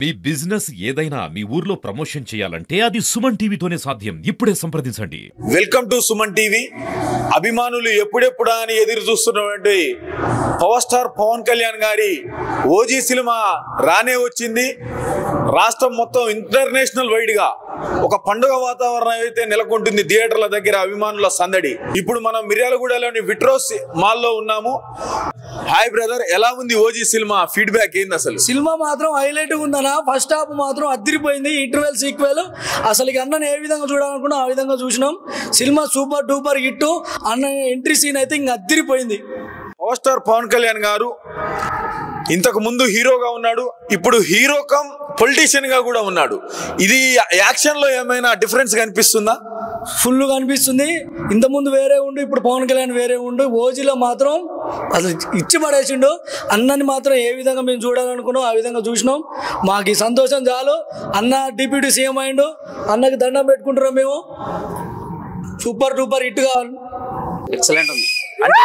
మీ business ఏదైనా మీ ఊర్లో promotion చేయాలంటే అది సుమన్ టీవీతోనే సాధ్యం. ఇప్పుడే సంప్రదించండి. Welcome to Suman TV. అభిమానులు ఎప్పుడెప్పుడా అని ఎదురు చూస్తున్నటువంటి పవర్ స్టార్ పవన్ కళ్యాణ్ గారి ఓజీ సినిమా రానే వచ్చింది. రాష్ట్రం మొత్తం ఇంటర్నేషనల్ వైడ్ గా ఒక పండుగ వాతావరణం అయితే నెలకొంటుంది థియేటర్ల దగ్గర అభిమానుల సందడి. ఇప్పుడు మనం మిర్యాలగూడలోని విట్రోస్ మాల్లో ఉన్నాము. హాయ్ బ్రదర్, ఎలా ఉంది ఓజీ సినిమా? ఫీడ్బ్యాక్ ఏంది? అసలు సినిమా మాత్రం హైలైట్ ఉందన్నా. ఫస్ట్ హాఫ్ మాత్రం అదిరిపోయింది. ఇంటర్వెల్ సీక్వెల్ అసలు అన్నని ఏ విధంగా చూడాలనుకున్నా ఆ విధంగా చూసినాం. Cinema super duper hit. అన్న ఎంట్రీ సీన్ అయితే ఇంకా అదిరిపోయింది. పవర్ స్టార్ పవన్ కళ్యాణ్ గారు ఇంతకు ముందు హీరోగా ఉన్నాడు, ఇప్పుడు హీరో కమ్ పొలిటీషియన్ గా కూడా ఉన్నాడు. ఇది యాక్షన్ లో ఏమైనా డిఫరెన్స్ కనిపిస్తుందా? ఫుల్ కనిపిస్తుంది. ఇంతకుముందు వేరే ఉండు, ఇప్పుడు పవన్ కళ్యాణ్ వేరే ఉండు. ఓజీలో మాత్రం అసలు ఇచ్చి పడేసిండు. అన్నని మాత్రం ఏ విధంగా మేము చూడాలనుకున్నాం ఆ విధంగా చూసినాం. మాకు ఈ సంతోషం చాలు. అన్న డిప్యూటీ సీఎం అయిండు. అన్నకి దండం పెట్టుకుంటున్నాం మేము. సూపర్ డూపర్ హిట్ కావాలి. ఎక్సలెంట్ ఉంది. అంటే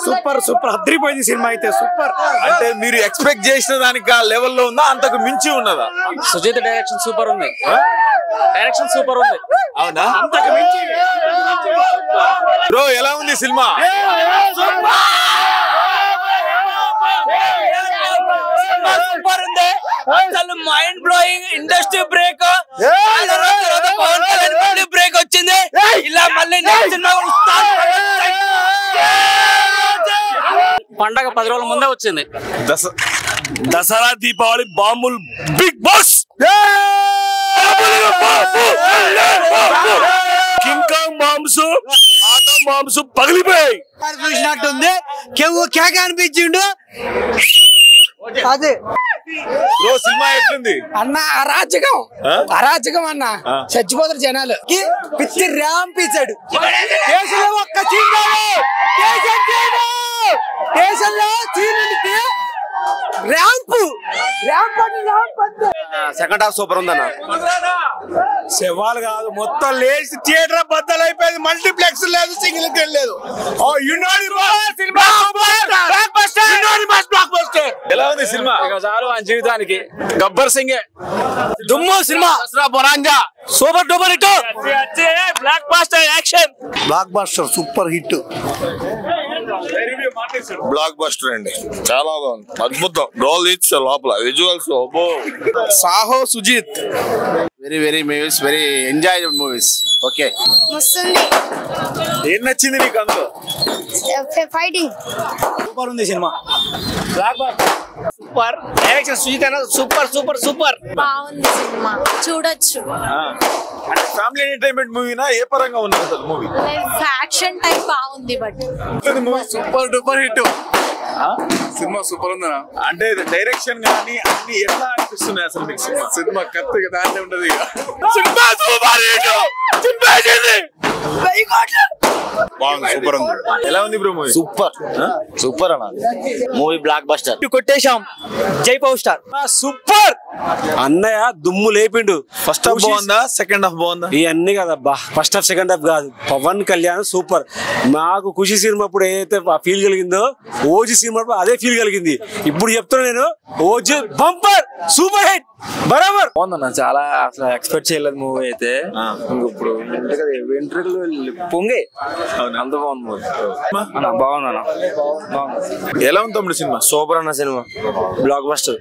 సూపర్ అదిరిపోయింది సినిమా అయితే. సూపర్ అంటే మీరు ఎక్స్పెక్ట్ చేసిన దానికి ఆ లెవెల్లో ఉందా, అంతకు మించి ఉన్నదా? సుజిత్ డైరెక్షన్ సూపర్ ఉంది. డైరెక్షన్ సూపర్ ఉంది. అవునా? అంతకు మించి బ్రో, ఎలా ఉంది సినిమా? సూపర్ ఉంది. అసలు mind blowing. Industry break. Pawan Kalyan break వచ్చింది. ఇలా మళ్ళీ పండగ 10 రోజుల ముందే వచ్చింది. దసరా దీపావళి బాంబులు Bigg Boss King Kong bombs atom bombs పగిలిపోయాయి. చూసినట్టుంది. కేక అనిపించిండు. అదే బ్రో, సినిమా ఎట్లుంది అన్న? అరాచకం అన్న. చచ్చిపోతారు జనాలు. పిచ్చి ర్యాంపించాడు. దేశంలో ఒక్క దేశంలో సెకండ్ హాఫ్ సూపర్ ఉందన్న. శవాలు కాదు, మొత్తం లేచి థియేటర్ బద్దలు అయిపోయింది. మల్టీప్లెక్స్ లేదు, సింగిల్ లేదు. ఎలా ఉంది సినిమా? చాలు మన జీవితానికి. గబ్బర్ సింగ్ దుమ్ము సినిమా. బొరాంజా super duper hit. Blockbuster action. Blockbuster super hit. Blockbuster అండి, చాలా బాగుంది. అద్భుతం. రోల్ ఇట్స్ లోపల visuals. Saaho Sujeeth very movies, very enjoy movies. Okay, ఏం నచ్చింది నీకు అందులో? ఫైటింగ్ సూపర్ ఉంది సినిమా. Super direction. సుజిత్ అన్న సూపర్ బాగుంది సినిమా, చూడొచ్చు. అంటే ఫ్యామిలీ ఎంటర్టైన్మెంట్ మూవీనా? ఏ పరంగా ఉన్నది అసలు మూవీ? ఫ్యాక్షన్ టైప్ బాగుంది. But movie super duper hit. సినిమా సూపర్ ఉందనా? అంటే డైరెక్షన్ గానీ అన్ని ఎట్లా అనిపిస్తున్నాయి అసలు మీకు? సినిమా కరెక్ట్ దాంట్లో ఉంటది. Cinema super hit. సూపర్ ఉంది. ఎలా ఉంది బ్రో మూవీ? సూపర్ అన్న మూవీ. బ్లాక్ బస్టర్ కొట్టేశాం. జై పవర్ స్టార్ సూపర్. అన్నయ్య దుమ్ము లేపిండు. ఫస్ట్ హాఫ్ బాగుందా, సెకండ్ హాఫ్ బాగుందా? ఇవన్నీ కదబ్బా, ఫస్ట్ హాఫ్ సెకండ్ హాఫ్ కాదు. పవన్ కళ్యాణ్ సూపర్. నాకు ఖుషి సినిమా అప్పుడు ఏదైతే ఫీల్ కలిగిందో ఓజీ సినిమా అదే ఫీల్ కలిగింది. ఇప్పుడు చెప్తున్నా నేను, ఓజీ బంపర్ సూపర్ హిట్ బరాబర్. బాగుందన్న, చాలా అసలు ఎక్స్పెక్ట్ చేయలేదు మూవీ అయితే. ఇప్పుడు పొంగే అంత బాగుంది మూవీ. బాగుందన్న. ఎలా ఉంది తమ్ముడు సినిమా? సూపర్ అన్న సినిమా. Block buster.